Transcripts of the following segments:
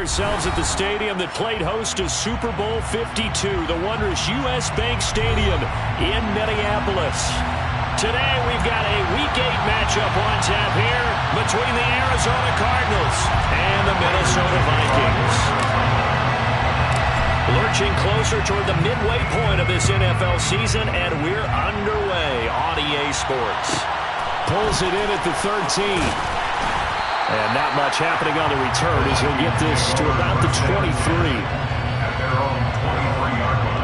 ourselves at the stadium that played host to Super Bowl 52, the wondrous U.S. Bank Stadium in Minneapolis. Today we've got a Week 8 matchup on tap here between the Arizona Cardinals and the Minnesota Vikings. Lurching closer toward the midway point of this NFL season, and we're underway on EA Sports. Pulls it in at the 13. And not much happening on the return as he'll get this to about the 23. At their own 23-yard line.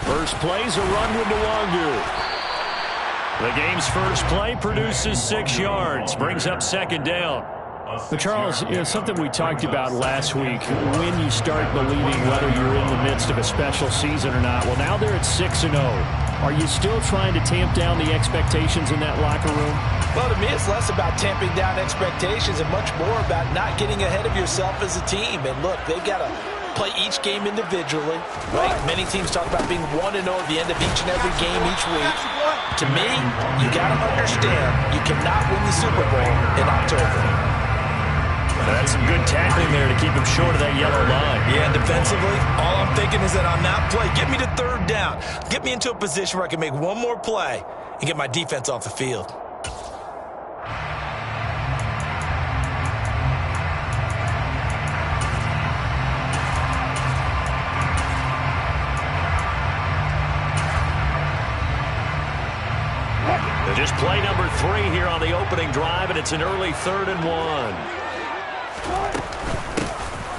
First play's a run with Nwangu. The game's first play produces 6 yards, brings up second down. But Charles, something we talked about last week, when you start believing whether you're in the midst of a special season or not. Well, now they're at 6-0. Are you still trying to tamp down the expectations in that locker room? Well, to me, it's less about tamping down expectations and much more about not getting ahead of yourself as a team. And look, they've got to play each game individually, right? Many teams talk about being 1-0 at the end of each and every game each week. To me, you got to understand you cannot win the Super Bowl in October. That's some good tackling there to keep him short of that yellow line. Yeah, and defensively, all I'm thinking is that on that play, get me to third down. Get me into a position where I can make one more play and get my defense off the field. Just play number 3 here on the opening drive, and it's an early 3rd and 1.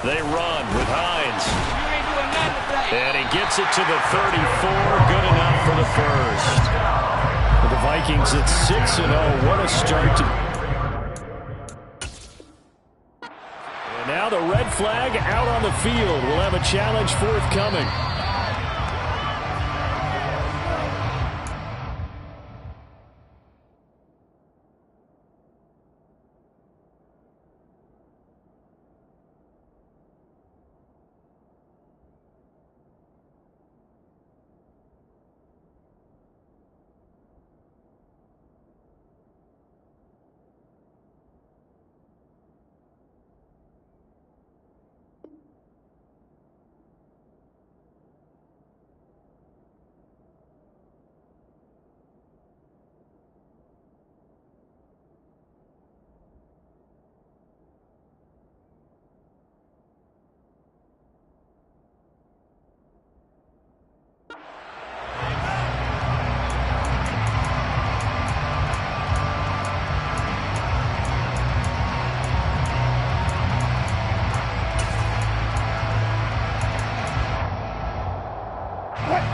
They run with Hines. And he gets it to the 34. Good enough for the first. For the Vikings at 6-0. What a start to... And now the red flag out on the field. We'll have a challenge forthcoming.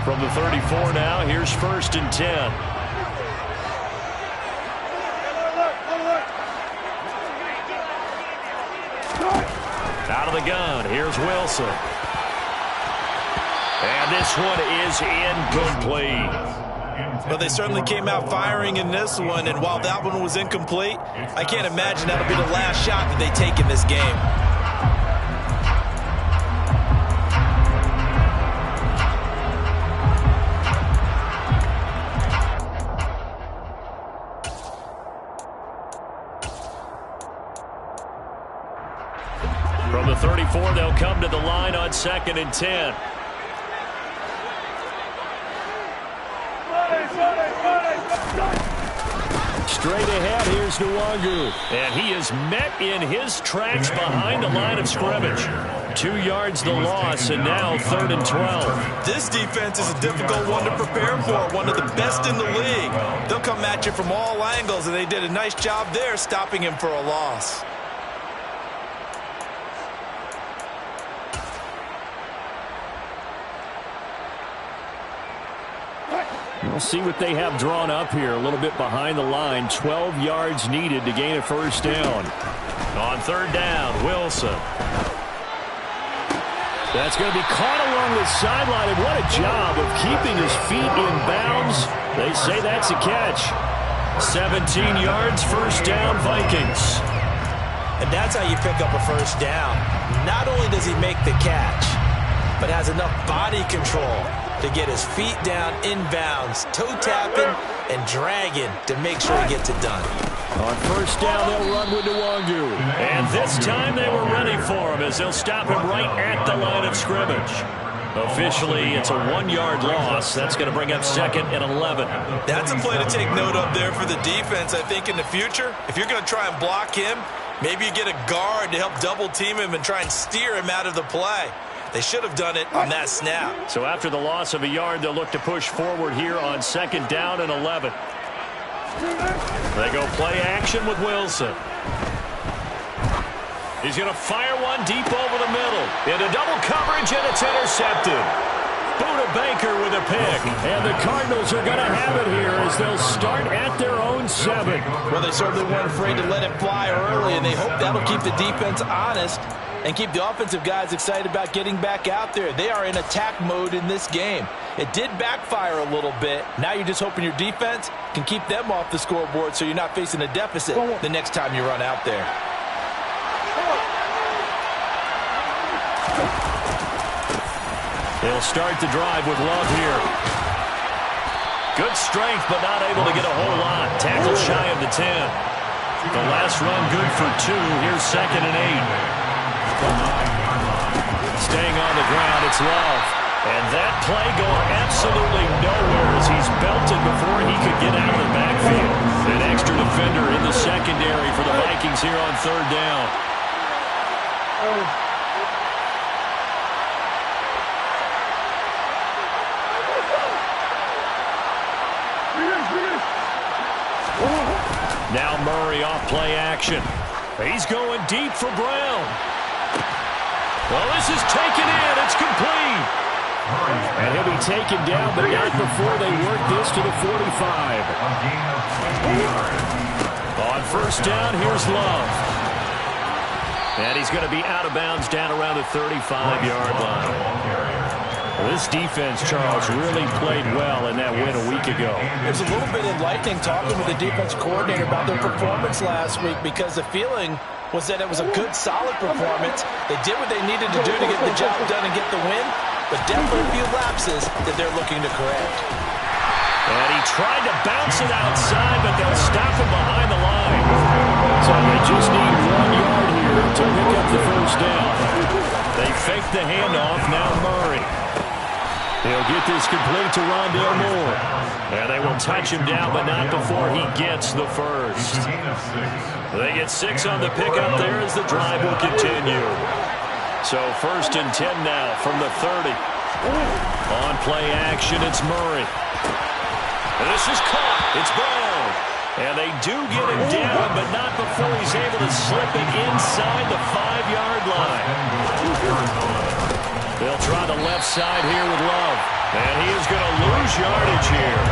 From the 34 now, here's 1st and 10. Out of the gun, here's Wilson. And this one is incomplete. Well, they certainly came out firing in this one, and while that one was incomplete, I can't imagine that'll be the last shot that they take in this game. From the 34, they'll come to the line on 2nd and 10. Straight ahead, here's Nwangu. And he is met in his tracks behind the line of scrimmage. 2 yards the loss, and now 3rd and 12. This defense is a difficult one to prepare for, one of the best in the league. They'll come at you from all angles, and they did a nice job there stopping him for a loss. We'll see what they have drawn up here. A little bit behind the line. 12 yards needed to gain a first down. On 3rd down, Wilson. That's going to be caught along the sideline, and what a job of keeping his feet in bounds. They say that's a catch. 17 yards, first down, Vikings. And that's how you pick up a first down. Not only does he make the catch, but has enough body control to get his feet down in bounds, toe tapping and dragging to make sure he gets it done. On first down, they'll run with Nwangu. And this time they were ready for him as they'll stop him right at the line of scrimmage. Officially, it's a 1-yard loss. That's going to bring up 2nd and 11. That's a play to take note of there for the defense, I think, in the future. If you're going to try and block him, maybe you get a guard to help double-team him and try and steer him out of the play. They should have done it on that snap. So after the loss of a yard, they'll look to push forward here on 2nd down and 11. They go play action with Wilson. He's going to fire one deep over the middle. Into double coverage, and it's intercepted. Buda Baker with a pick. And the Cardinals are going to have it here as they'll start at their own 7. Well, they certainly weren't afraid to let it fly early, and they hope that'll keep the defense honest and keep the offensive guys excited about getting back out there. They are in attack mode in this game. It did backfire a little bit. Now you're just hoping your defense can keep them off the scoreboard so you're not facing a deficit the next time you run out there. They'll start the drive with Love here. Good strength, but not able to get a whole lot. Tackle shy of the 10. The last run good for 2. Here's 2nd and 8. Staying on the ground, it's Love. And that play going absolutely nowhere as he's belted before he could get out of the backfield. An extra defender in the secondary for the Vikings here on 3rd down. Now Murray off play action. He's going deep for Brown. Well, this is taken in. It's complete. And he'll be taken down, but not before they work this to the 45. On first down, here's Love. And he's going to be out of bounds down around the 35-yard line. This defense, Charles, really played well in that win a week ago. It was a little bit enlightening talking with the defense coordinator about their performance last week because the feeling was that it was a good, solid performance. They did what they needed to do to get the job done and get the win, but definitely a few lapses that they're looking to correct. And he tried to bounce it outside, but they'll stop him behind the line. So they just need 1 yard here to pick up the first down. They fake the handoff, now Murray. He'll get this complete to Rondale Moore. And they will touch him down, but not before he gets the first. They get 6 on the pickup there as the drive will continue. So 1st and 10 now from the 30. On play action, it's Murray. And this is caught. It's Brown. And they do get him down, but not before he's able to slip it inside the 5-yard line. They'll try the left side here with Love. And he is going to lose yardage here.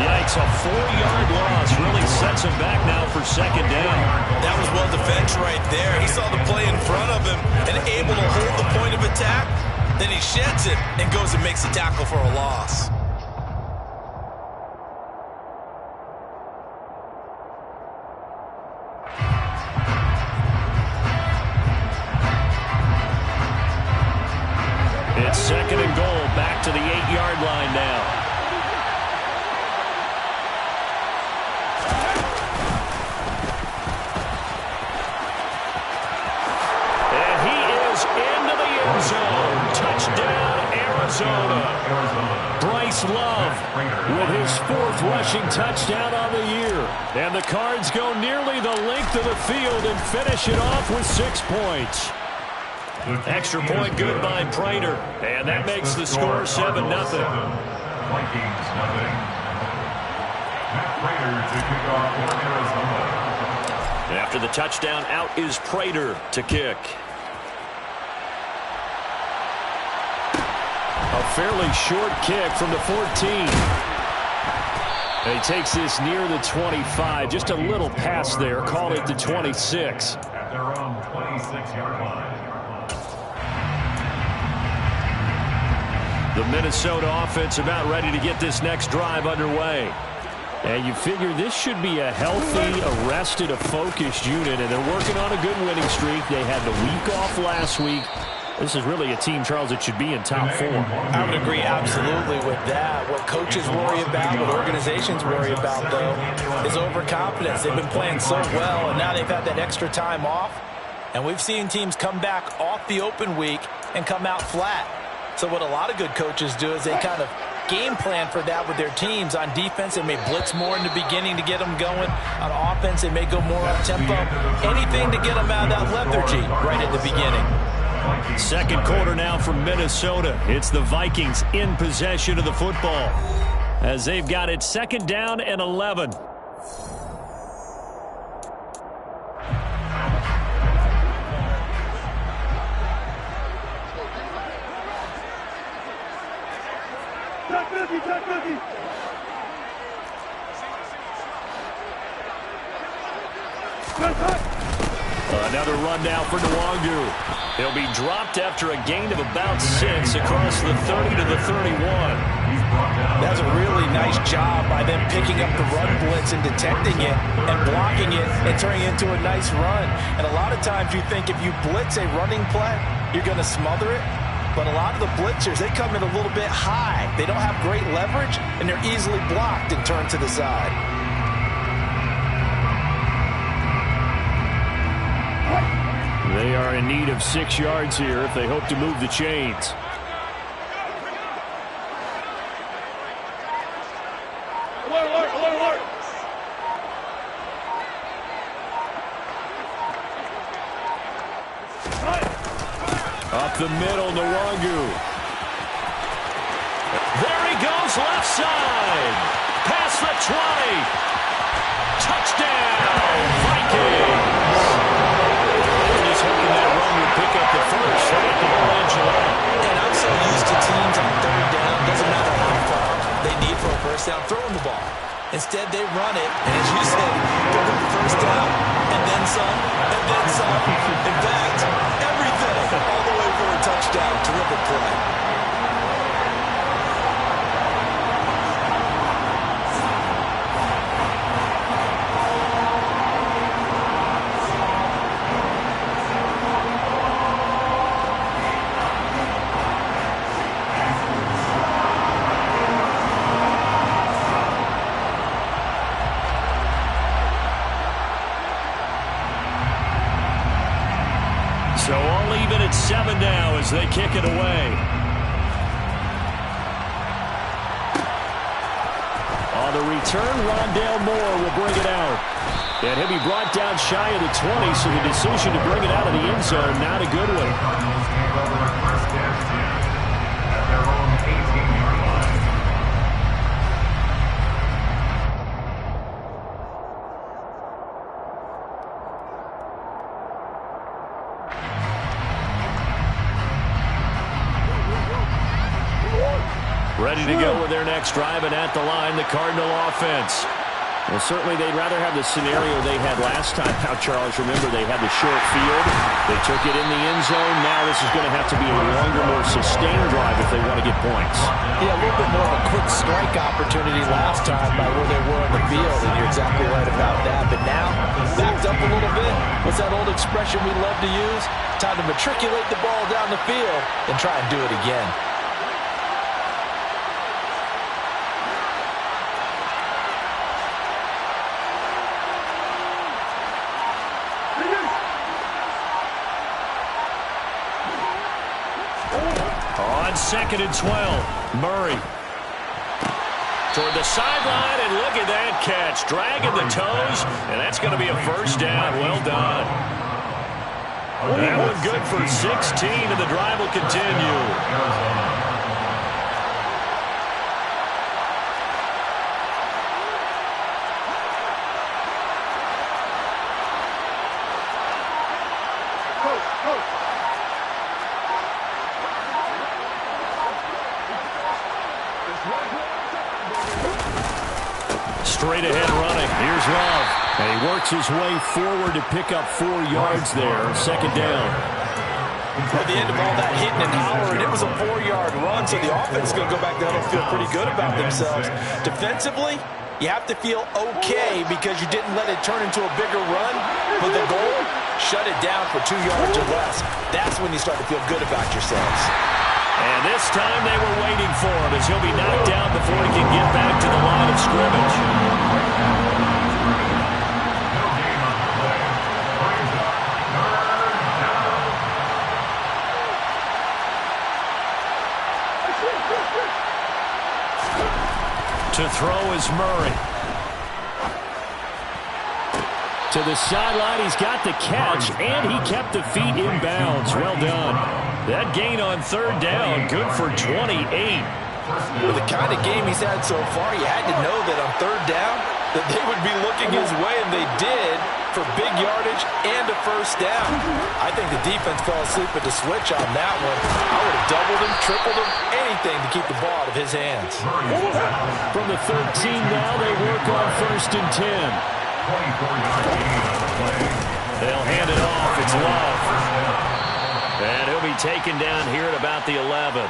Yikes, a 4-yard loss really sets him back now for 2nd down. That was well defense right there. He saw the play in front of him and able to hold the point of attack. Then he sheds it and goes and makes a tackle for a loss. It's 2nd and goal, back to the 8-yard line now. And he is into the end zone. Touchdown, Arizona. Bryce Love with his 4th rushing touchdown on the year. And the Cards go nearly the length of the field and finish it off with 6 points. Extra point good by Prater, and that makes the score 7-0. Vikings, nothing. Matt Prater to kick off for Arizona. After the touchdown, out is Prater to kick. A fairly short kick from the 14. And he takes this near the 25, just a little pass there, call it the 26. At their own 26-yard line. The Minnesota offense about ready to get this next drive underway. And you figure this should be a healthy, arrested, a focused unit, and they're working on a good winning streak. They had the week off last week. This is really a team, Charles, that should be in top 4. I would agree absolutely with that. What coaches worry about, what organizations worry about, though, is overconfidence. They've been playing so well, and now they've had that extra time off. And we've seen teams come back off the open week and come out flat. So what a lot of good coaches do is they kind of game plan for that with their teams. On defense, they may blitz more in the beginning to get them going. On offense, they may go more up-tempo. Anything to get them out of that lethargy right at the beginning. Second quarter now from Minnesota. It's the Vikings in possession of the football as they've got it 2nd down and 11. Another run now for Nwangu. He'll be dropped after a gain of about 6 across the 30 to the 31. That's a really nice job by them picking up the run blitz and detecting it and blocking it and turning it into a nice run. And a lot of times you think if you blitz a running play, you're going to smother it. But a lot of the blitzers, they come in a little bit high. They don't have great leverage, and they're easily blocked and turned to the side. They are in need of 6 yards here if they hope to move the chains. Up the middle, Nwangu. There he goes, left side. Past the 20. Touchdown, Vikings. Hoping that run would pick up the first right at the line, July. And I'm so used to teams on 3rd down, doesn't matter how far they need for a first down, throwing the ball. Instead, they run it, and as you said, go to the first down, and then some, and then some. In fact, everything, all the way for a touchdown. Terrific play. So all even at 7 now as they kick it away. On the return, Rondale Moore will bring it out. And he'll be brought down shy of the 20, so the decision to bring it out of the end zone, not a good one. Ready to go with their next drive, and at the line, the Cardinal offense. Well, certainly they'd rather have the scenario they had last time out, Charles. Remember, they had the short field. They took it in the end zone. Now this is going to have to be a longer, more sustained drive if they want to get points. Yeah, a little bit more of a quick strike opportunity last time by where they were on the field, and you're exactly right about that. But now, backed up a little bit. What's that old expression we love to use? Time to matriculate the ball down the field and try and do it again. On 2nd and 12, Murray. Toward the sideline, and look at that catch. Dragging the toes, and that's going to be a first down. Well done. That one good for 16, and the drive will continue. Straight ahead running. Here's Love. And he works his way forward to pick up 4 yards there. 2nd down. At the end of all that hitting and hollering, it was a 4-yard run, so the offense is going to go back down and feel pretty good about themselves. Defensively, you have to feel okay because you didn't let it turn into a bigger run, but the goal, shut it down for 2 yards or less. That's when you start to feel good about yourselves. And this time they were waiting for him as he'll be knocked down before he can get back to the line of scrimmage. To throw is Murray. To the sideline, he's got the catch, and he kept the feet in bounds. Well done. That gain on 3rd down, good for 28. With the kind of game he's had so far, you had to know that on 3rd down, that they would be looking his way, and they did, for big yardage and a 1st down. I think the defense fell asleep at the switch on that one. I would have doubled him, tripled him, anything to keep the ball out of his hands. From the 13 now, they work on 1st and 10. They'll hand it off. It's Love. And he'll be taken down here at about the 11.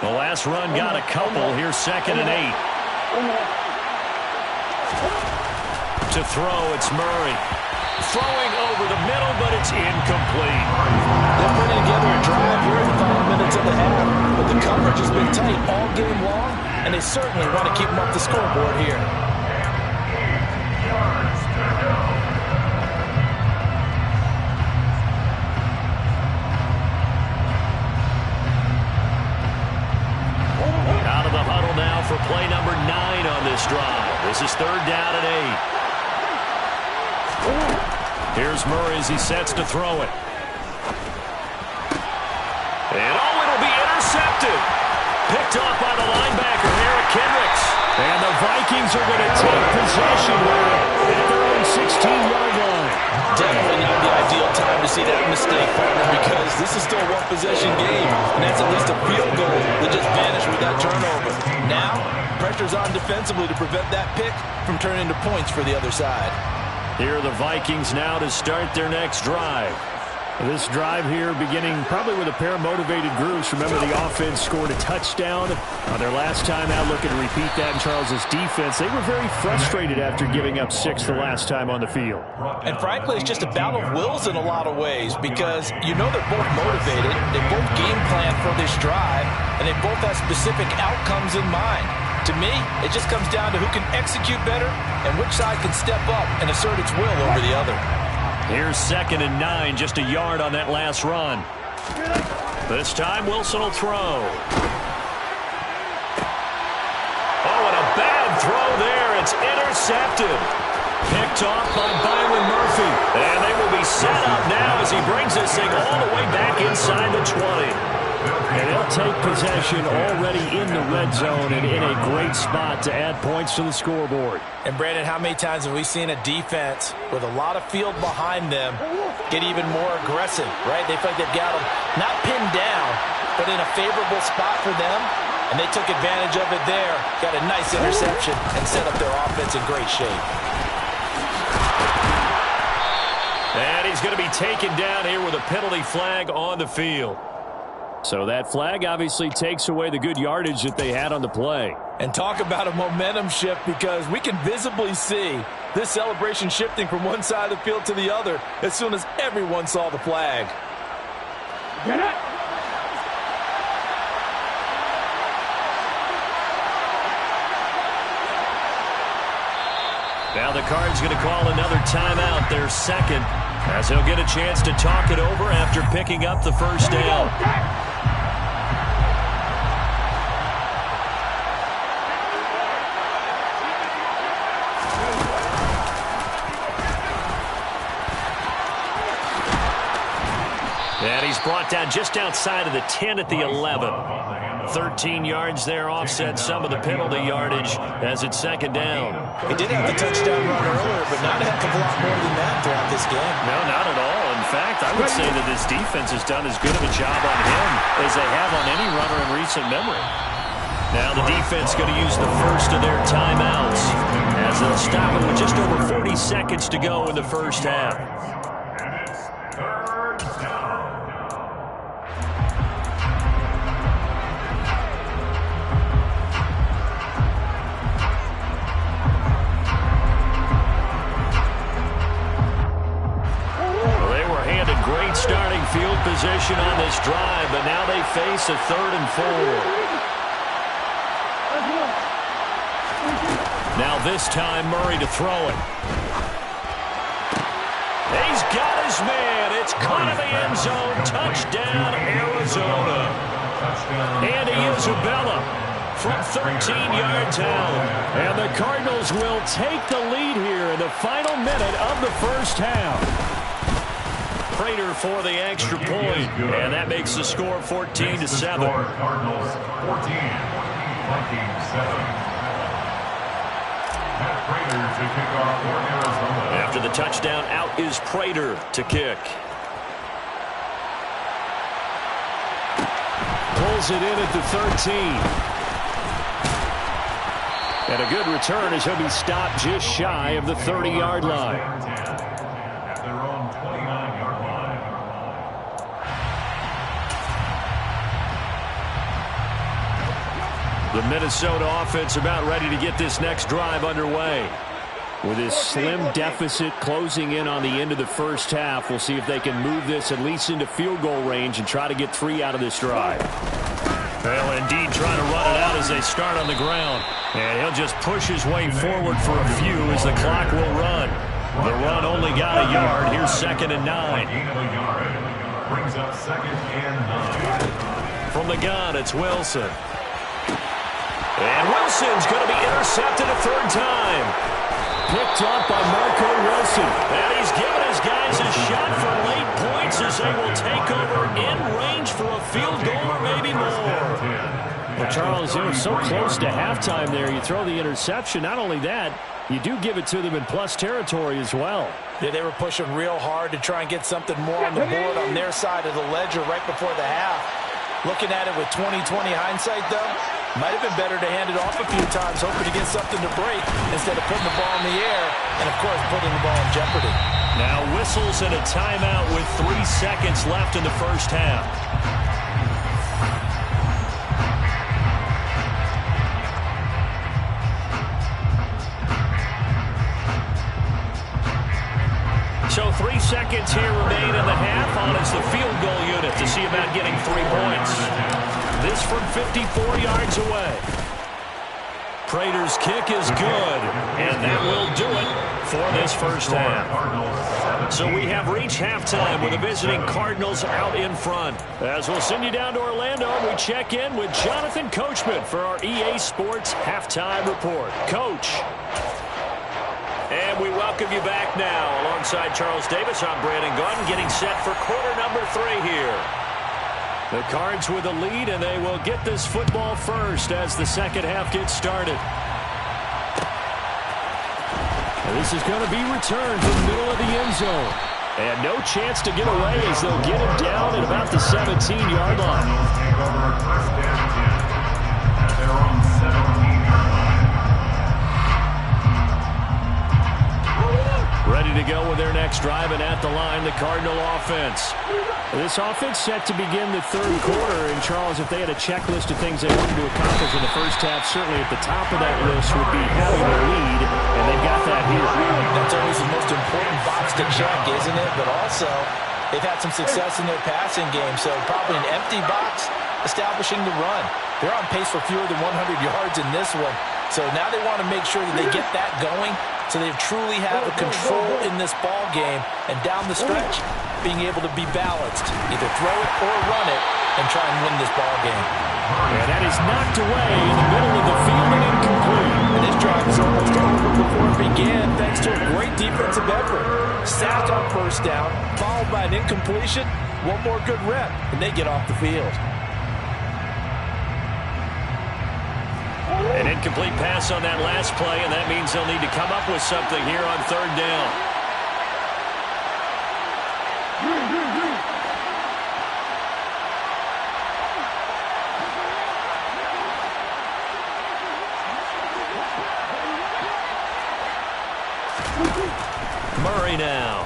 The last run got a couple. Here's 2nd and 8. To throw, it's Murray. Throwing over the middle, but it's incomplete. They're putting together a drive here in the final minutes of the half, but the coverage has been tight all game long, and they certainly want to keep them up the scoreboard here. Out of the huddle now for play number 9 on this drive. This is 3rd down and 8. Here's Murray as he sets to throw it. And it'll be intercepted. Picked off by the linebacker, Eric Kendricks. And the Vikings are going to take possession here at their own 16-yard line. Definitely not the ideal time to see that mistake, partner, because this is still a one-possession game, and that's at least a field goal that just vanished with that turnover. Now, pressure's on defensively to prevent that pick from turning into points for the other side. Here are the Vikings now to start their next drive. This drive here beginning probably with a pair of motivated groups. Remember, the offense scored a touchdown on their last time out. Looking to repeat that in Charles's defense. They were very frustrated after giving up 6 the last time on the field. And frankly, it's just a battle of wills in a lot of ways because you know they're both motivated. They both game plan for this drive, and they both have specific outcomes in mind. To me, it just comes down to who can execute better and which side can step up and assert its will over the other. Here's 2nd and 9, just a yard on that last run. This time, Wilson will throw. Oh, and a bad throw there. It's intercepted. Picked off by Byron Murphy. And they will be set up now as he brings this thing all the way back inside the 20. And they'll take possession already in the red zone and in a great spot to add points to the scoreboard. And, Brandon, how many times have we seen a defense with a lot of field behind them get even more aggressive, right? They feel like they've got them not pinned down, but in a favorable spot for them, and they took advantage of it there, got a nice interception, and set up their offense in great shape. And he's going to be taken down here with a penalty flag on the field. So that flag obviously takes away the good yardage that they had on the play. And talk about a momentum shift, because we can visibly see this celebration shifting from one side of the field to the other as soon as everyone saw the flag. Get it! Now the Cards going to call another timeout, their 2nd, as he'll get a chance to talk it over after picking up the 1st down. And he's brought down just outside of the 10 at the 11. 13 yards there, offset some of the penalty yardage as it's 2nd down. He did have the touchdown run earlier, but not a heck of a lot more than that throughout this game. No, not at all. In fact, I would say that this defense has done as good of a job on him as they have on any runner in recent memory. Now the defense going to use the first of their timeouts as they'll stop it with just over 40 seconds to go in the first half. And it's third down. Well, they were handed great starting field position on this drive, but now they face a 3rd and 4. Now this time, Murray to throw it. He's got his man. It's caught in the end zone. Touchdown, Arizona. Andy Isabella from 13 yards out. And the Cardinals will take the lead here in the final minute of the first half. Prater for the extra point. And that makes the score 14-7. Cardinals 14, Vikings 7. After the touchdown, out is Prater to kick. Pulls it in at the 13. And a good return as he'll be stopped just shy of the 30-yard line. At their own 29-yard line. The Minnesota offense about ready to get this next drive underway. With his slim deficit closing in on the end of the first half, we'll see if they can move this at least into field goal range and try to get 3 out of this drive. Well, indeed, trying to run it out as they start on the ground. And he'll just push his way forward for a few as the clock will run. The run only got a yard. Here's 2nd and 9. Gain of a yard. Brings up 2nd and 9. From the gun, it's Wilson. And Wilson's going to be intercepted a 3rd time. Picked off by Marco Wilson. And he's given his guys a shot for late points as they will take over in range for a field goal or maybe more. Well, Charles, you were so close to halftime there. You throw the interception. Not only that, you do give it to them in plus territory as well. Yeah, they were pushing real hard to try and get something more on the board on their side of the ledger right before the half. Looking at it with 20/20 hindsight, though, might have been better to hand it off a few times, hoping to get something to break instead of putting the ball in the air and, of course, putting the ball in jeopardy. Now whistles and a timeout with 3 seconds left in the first half. So 3 seconds here remain in the half on as the field goal unit to see about getting 3 points. This from 54 yards away. Prater's kick is good, and that will do it for this first half. So we have reached halftime with the visiting Cardinals out in front. As we'll send you down to Orlando, we check in with Jonathan Coachman for our EA Sports Halftime Report. Coach. And we welcome you back now. Alongside Charles Davis, I'm Brandon Gaudin, getting set for quarter number 3 here. The Cards with a lead, and they will get this football first as the second half gets started. And this is going to be returned to the middle of the end zone. And no chance to get away as they'll get him down at about the 17-yard line. Take over first down 10 at their own 17-yard line. Ready to go with their next drive, and at the line, the Cardinal offense. This offense set to begin the third quarter. And, Charles, if they had a checklist of things they wanted to accomplish in the first half, certainly at the top of that list would be having a lead, and they've got that here. That's always the most important box to check, isn't it? But also, they've had some success in their passing game, so probably an empty box establishing the run. They're on pace for fewer than 100 yards in this one. So now they want to make sure that they get that going so they truly have a control in this ball game. And down the stretch, being able to be balanced. Either throw it or run it and try and win this ball game. And that is knocked away in the middle of the field and incomplete. And this drive is almost over before it began thanks to a great defensive effort. Sack on first down, followed by an incompletion. One more good rep, and they get off the field. An incomplete pass on that last play, and that means they'll need to come up with something here on third down. Murray now.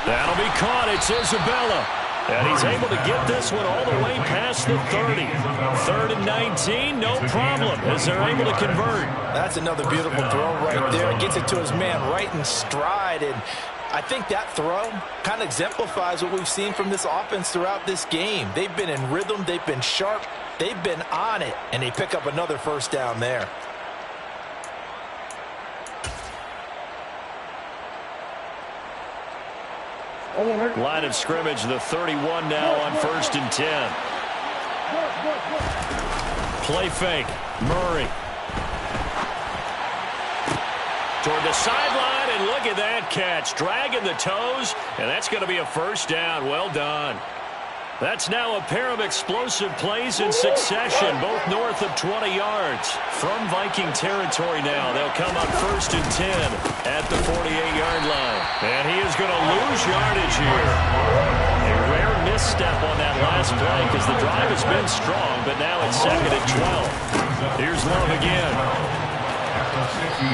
That'll be caught. It's Isabella. And he's able to get this one all the way past the 30. 3rd and 19, no problem, as they're able to convert. That's another beautiful throw right there. Gets it to his man right in stride. And I think that throw kind of exemplifies what we've seen from this offense throughout this game. They've been in rhythm. They've been sharp. They've been on it. And they pick up another first down there. Line of scrimmage, the 31 now on 1st and 10. Play fake. Murray. Toward the sideline, and look at that catch. Dragging the toes, and that's going to be a first down. Well done. That's now a pair of explosive plays in succession, both north of 20 yards. From Viking territory now, they'll come on 1st and 10 at the 48-yard line. And he is going to lose yardage here. A rare misstep on that last play because the drive has been strong, but now it's 2nd and 12. Here's Love again.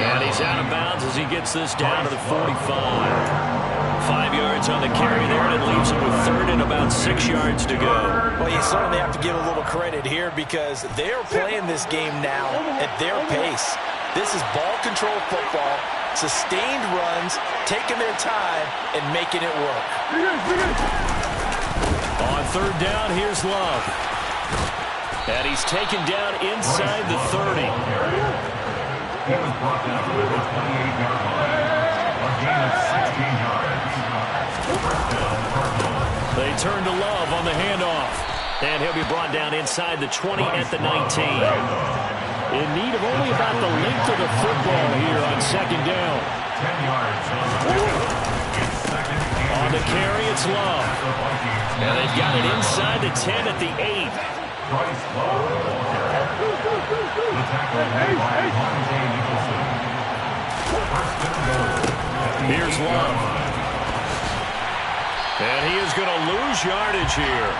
And he's out of bounds as he gets this down to the 45. 5 yards on the carry there, and it leaves him with 3rd and about 6 yards to go. Well, you certainly have to give a little credit here because they're playing this game now at their pace. This is ball control football, sustained runs, taking their time, and making it work. On 3rd down, here's Love. And he's taken down inside the 30. He was brought down to the 28-yard line. A gain of 16 yards. They turn to Love on the handoff. And he'll be brought down inside the 20 at the 19. In need of only about the length of the football here on 2nd down. 10 yards. On the carry, it's Love. And they've got it inside the 10 at the 8. Bryce Love. The tackle made by Monte Nicholson. First and goal. Here's Love. And he is going to lose yardage here.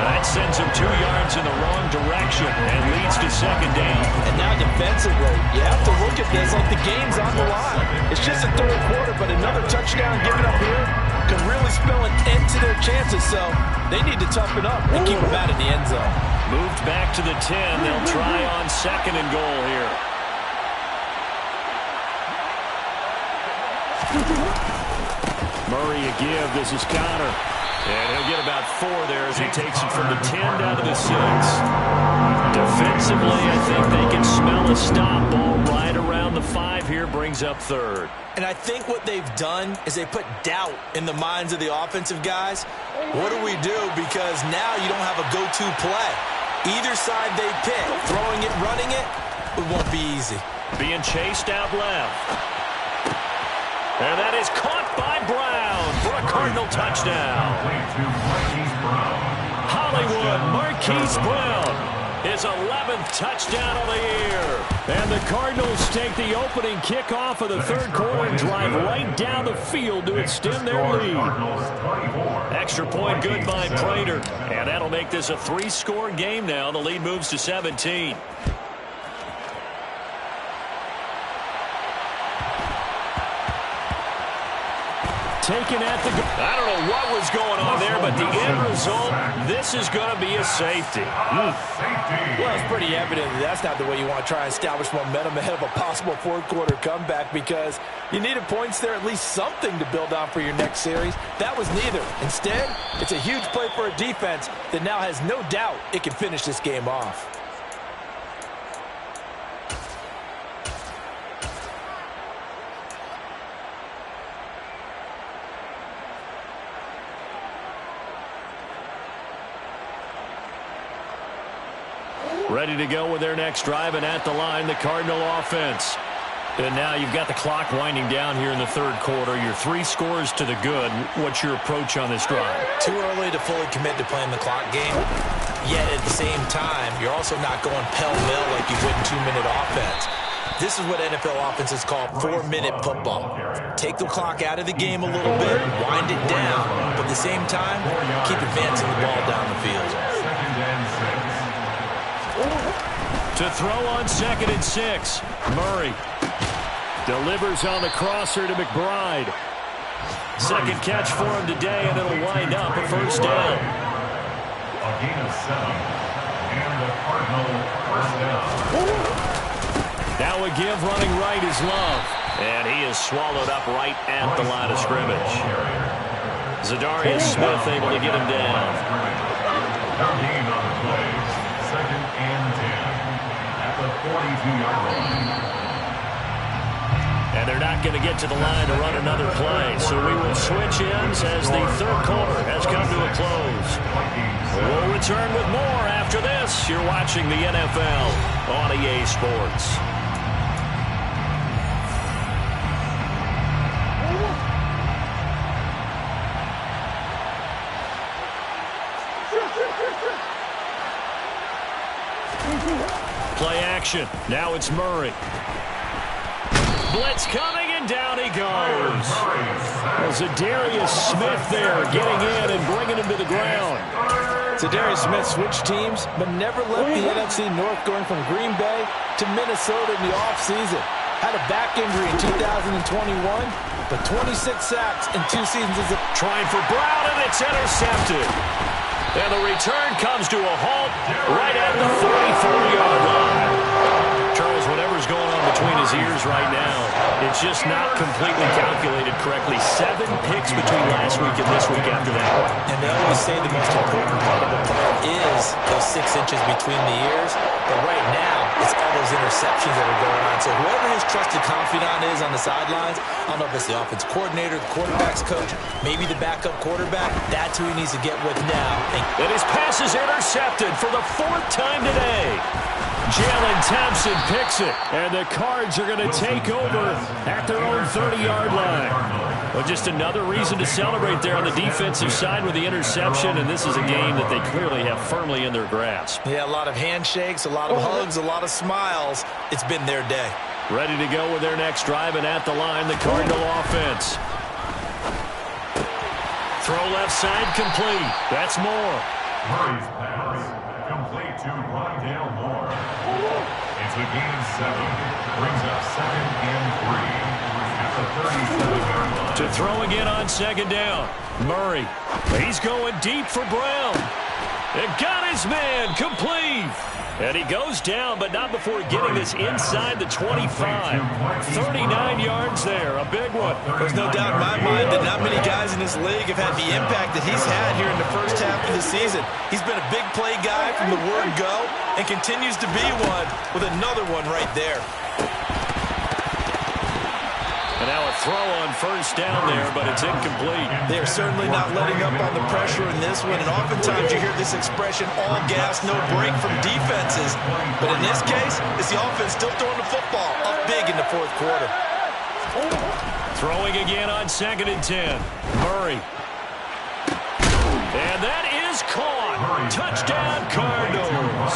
That sends him 2 yards in the wrong direction and leads to 2nd down. And now defensively, you have to look at this like the game's on the line. It's just a 3rd quarter, but another touchdown given up here could really spell an end to their chances. So they need to toughen up and keep them out of the end zone. Moved back to the 10. They'll try on 2nd and goal here. Murray a give. This is Connor. And he'll get about 4 there as he takes it from the 10 down to the 6. Defensively, I think they can smell a stop. Ball right around the 5 here, brings up 3rd. And I think what they've done is they put doubt in the minds of the offensive guys. What do we do? Because now you don't have a go-to play. Either side they pick, throwing it, running it, it won't be easy. Being chased out left. And that is caught by Brown for a Cardinal touchdown. Hollywood Marquise Brown, his 11th touchdown of the year. And the Cardinals take the opening kickoff of the 3rd quarter and drive right down the field to extend their lead. Extra point good by Prater. And that'll make this a 3-score game now. The lead moves to 17. Taken at the goal. I don't know what was going on there, but the end result, this is going to be a safety. Well, it's pretty evident that that's not the way you want to try and establish momentum ahead of a possible 4th quarter comeback because you needed points there, at least something to build on for your next series. That was neither. Instead, it's a huge play for a defense that now has no doubt it can finish this game off. Ready to go with their next drive, and at the line, the Cardinal offense. And now you've got the clock winding down here in the 3rd quarter. Your 3 scores to the good. What's your approach on this drive? Too early to fully commit to playing the clock game. Yet at the same time, you're also not going pell-mell like you would in 2-minute offense. This is what NFL offenses call 4-minute football. Take the clock out of the game a little bit, wind it down, but at the same time, keep advancing the ball down the field. To throw on 2nd and 6. Murray. Delivers on the crosser to McBride. Second catch for him today, and it'll wind up a first down. A gain of 7. And the Cardinal first down. Now a give running right is Love. And he is swallowed up right at the line of scrimmage. Zadarius Smith able to get him down. Their gain on the play. 2nd and 10. At the 42-yard line. And they're not going to get to the line to run another play. So we will switch ends as the third quarter has come to a close. We'll return with more after this. You're watching the NFL on EA Sports. Play action. Now it's Murray. Blitz coming, and down he goes. Well, Zadarius Smith there getting in and bringing him to the ground. Zadarius Smith switched teams, but never left the NFC North, going from Green Bay to Minnesota in the offseason. Had a back injury in 2021, but 26 sacks in 2 seasons. Trying for Brown, and it's intercepted. And the return comes to a halt right at the 34-yard line. Charles, whatever's going on between his ears right now, it's just not completely calculated correctly. 7 picks between last week and this week after that. And they always say the most important part of the play is those 6 inches between the ears. But right now, it's all those interceptions that are going on. So whoever his trusted confidant is on the sidelines, I don't know if it's the offense coordinator, the quarterback's coach, maybe the backup quarterback, that's who he needs to get with now. And his pass is intercepted for the 4th time today. Jalen Thompson picks it, and the Cards are going to take over at their own 30-yard line. Well, just another reason to celebrate there on the defensive side with the interception, and this is a game that they clearly have firmly in their grasp. Yeah, a lot of handshakes, a lot of hugs, a lot of smiles. It's been their day. Ready to go with their next drive, and at the line, the Cardinal offense. Throw left side complete. That's Moore. Murray's pass complete to Rondale Moore. It's a gain of 7. Brings up 2nd and 3 at the 37-yard line. To throw again on 2nd down. Murray. He's going deep for Brown. And got his man complete. And he goes down, but not before getting this inside the 25. 39 yards there, a big one. There's no doubt in my mind that not many guys in this league have had the impact that he's had here in the first half of the season. He's been a big play guy from the word go and continues to be one with another one right there. And now a throw on 1st down there, but it's incomplete. They're certainly not letting up on the pressure in this one, and oftentimes you hear this expression, all gas, no break from defenses. But in this case, it's the offense still throwing the football up big in the 4th quarter. Throwing again on 2nd and 10. Murray. And that is caught. Touchdown, Cardinals.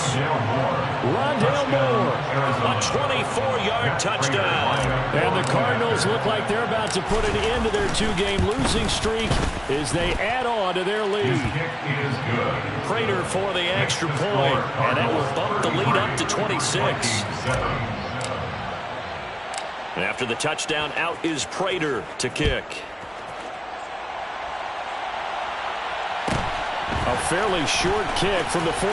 Rondale Moore. A 24-yard touchdown. And the Cardinals look like they're about to put an end to their 2-game losing streak as they add on to their lead. Prater for the extra point, and that will bump the lead up to 26. And after the touchdown, out is Prater to kick. A fairly short kick from the 14.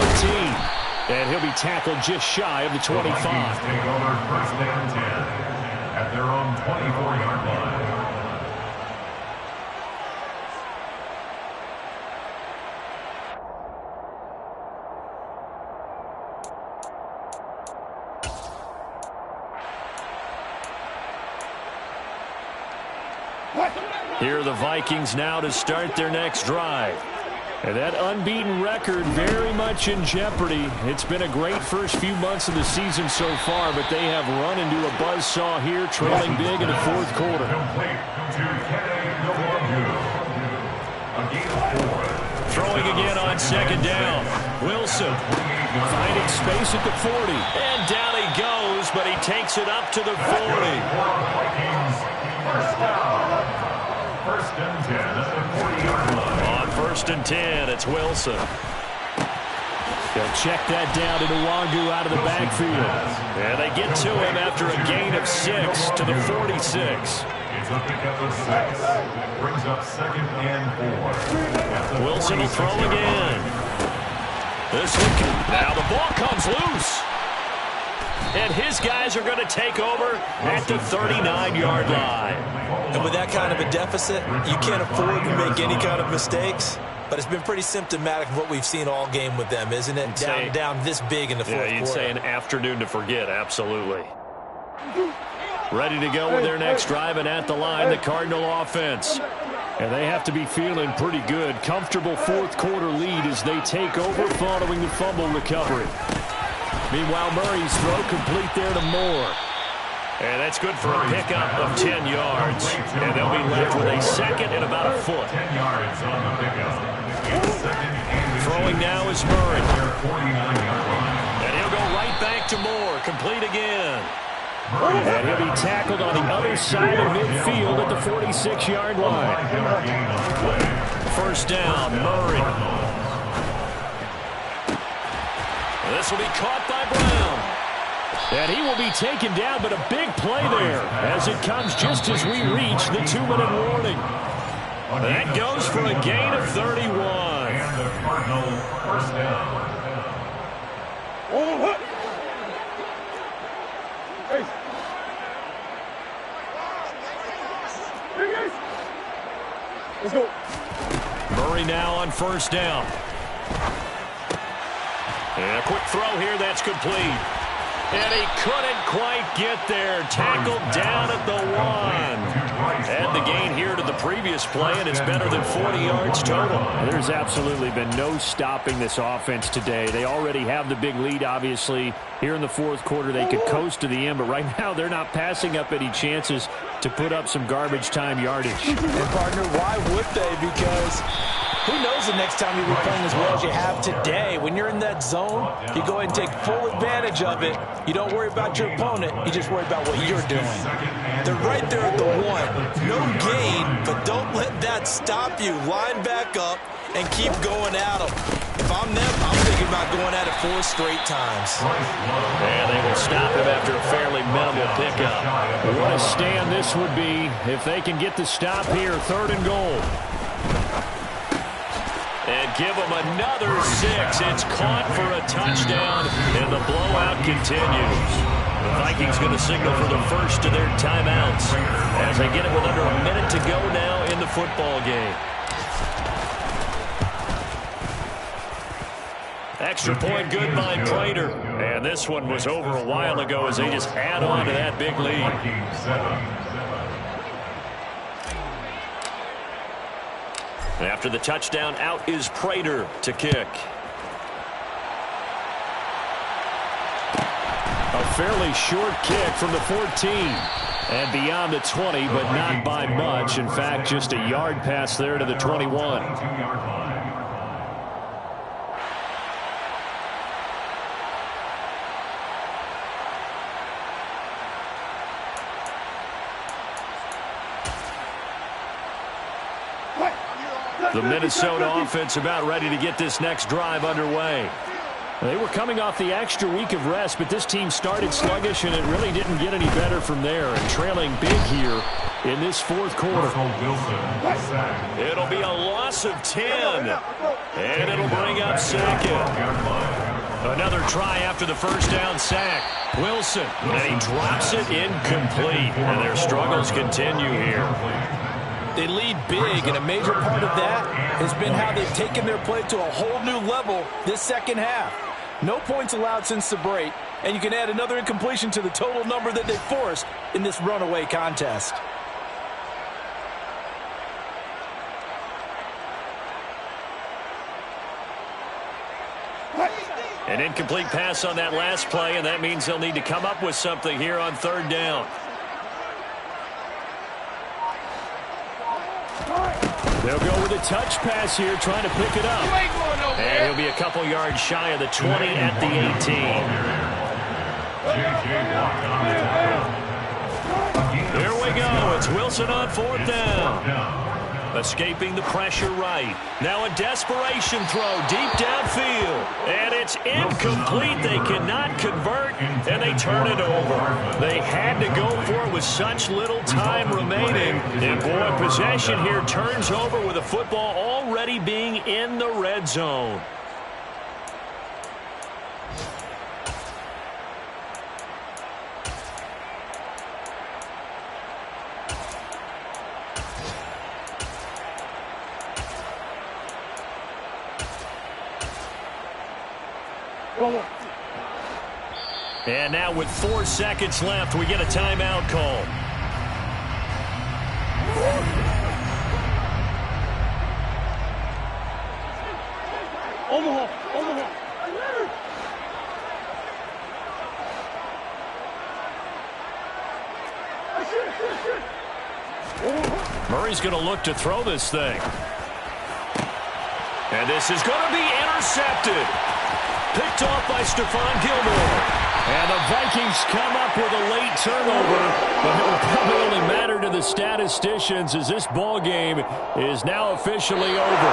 And he'll be tackled just shy of the 25. The Vikings take over 1st and 10 at their own 24-yard line. Here are the Vikings now to start their next drive. And that unbeaten record very much in jeopardy. It's been a great first few months of the season so far, but they have run into a buzzsaw here, trailing big in the 4th quarter. Throwing again on 2nd down. Wilson finding space at the 40. And down he goes, but he takes it up to the 40. First and 10 at the 40-yard line. On 1st and 10, it's Wilson. They'll check that down to Nwangu out of the backfield. And they get to him after a gain of 6 to the 46. It's a pickup of 6. Brings up 2nd and 4. Wilson will throw again. This one now the ball comes loose. And his guys are going to take over at the 39-yard line. And with that kind of a deficit, you can't afford to make any kind of mistakes. But it's been pretty symptomatic of what we've seen all game with them, isn't it? Down this big in the fourth quarter. Yeah, you'd say an afternoon to forget, absolutely. Ready to go with their next drive, and at the line, the Cardinal offense. And they have to be feeling pretty good. Comfortable fourth quarter lead as they take over following the fumble recovery. Meanwhile, Murray's throw complete there to Moore. And that's good for a pickup of 10 yards. And they'll be left with a 2nd and about a foot. 10 yards on the pickup. Throwing now is Murray. And he'll go right back to Moore. Complete again. And he'll be tackled on the other side of midfield at the 46-yard line. First down, Murray. This will be caught by Brown. And he will be taken down, but a big play there as it comes just as we reach the 2-minute warning. That goes for a gain of 31. And the Cardinal first down. Let's go. Murray now on first down. And a quick throw here that's complete. And he couldn't quite get there. Tackled down at the 1. Add the gain here to the previous play, and it's better than 40 yards total. There's absolutely been no stopping this offense today. They already have the big lead, obviously. Here in the fourth quarter, they could coast to the end, but right now they're not passing up any chances to put up some garbage time yardage. And, partner, why would they? Because who knows the next time you'll be playing as well as you have today. When you're in that zone, you go ahead and take full advantage of it. You don't worry about your opponent. You just worry about what you're doing. They're right there at the 1. No gain, but don't let that stop you. Line back up and keep going at them. If I'm them, I'm thinking about going at it 4 straight times. And they will stop him after a fairly minimal pickup. What a stand this would be if they can get the stop here. 3rd and goal. And give them another 6. It's caught for a touchdown, and the blowout continues. The Vikings going to signal for the first of their timeouts as they get it with under a minute to go now in the football game. Extra point good by Prater. And this one was over a while ago as they just add on to that big lead. After the touchdown, out is Prater to kick. A fairly short kick from the 14. And beyond the 20, but not by much. In fact, just a yard pass there to the 21. The Minnesota offense about ready to get this next drive underway. They were coming off the extra week of rest, but this team started sluggish, and it really didn't get any better from there. And trailing big here in this fourth quarter. It'll be a loss of 10. And it'll bring up 2nd. Another try after the first down sack. Wilson, and he drops it incomplete. And their struggles continue here. They lead big, and a major part of that has been how they've taken their play to a whole new level this second half. No points allowed since the break, and you can add another incompletion to the total number that they forced in this runaway contest. An incomplete pass on that last play, and that means they'll need to come up with something here on 3rd down. They'll go with a touch pass here, trying to pick it up. And he'll be a couple yards shy of the 20 at the 18. Here we go. It's Wilson on 4th down. Escaping the pressure right. Now a desperation throw deep downfield. And it's incomplete. They cannot convert, and they turn it over. They had to go for it with such little time remaining. And, boy, possession here turns over with the football already being in the red zone. And now with 4 seconds left, we get a timeout call. Murray's going to look to throw this thing. And this is going to be intercepted. Picked off by Stephon Gilmore. And the Vikings come up with a late turnover, but it will probably only matter to the statisticians as this ball game is now officially over.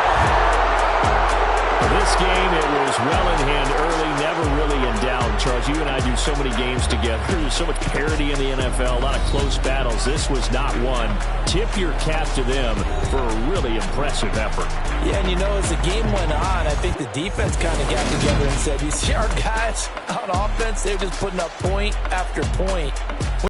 This game, it was well in hand early, never really in doubt. Charles, you and I do so many games together. There's so much parity in the NFL, a lot of close battles. This was not one. Tip your cap to them for a really impressive effort. Yeah, and as the game went on, I think the defense kind of got together and said, you see our guys on offense, they're just putting up point after point.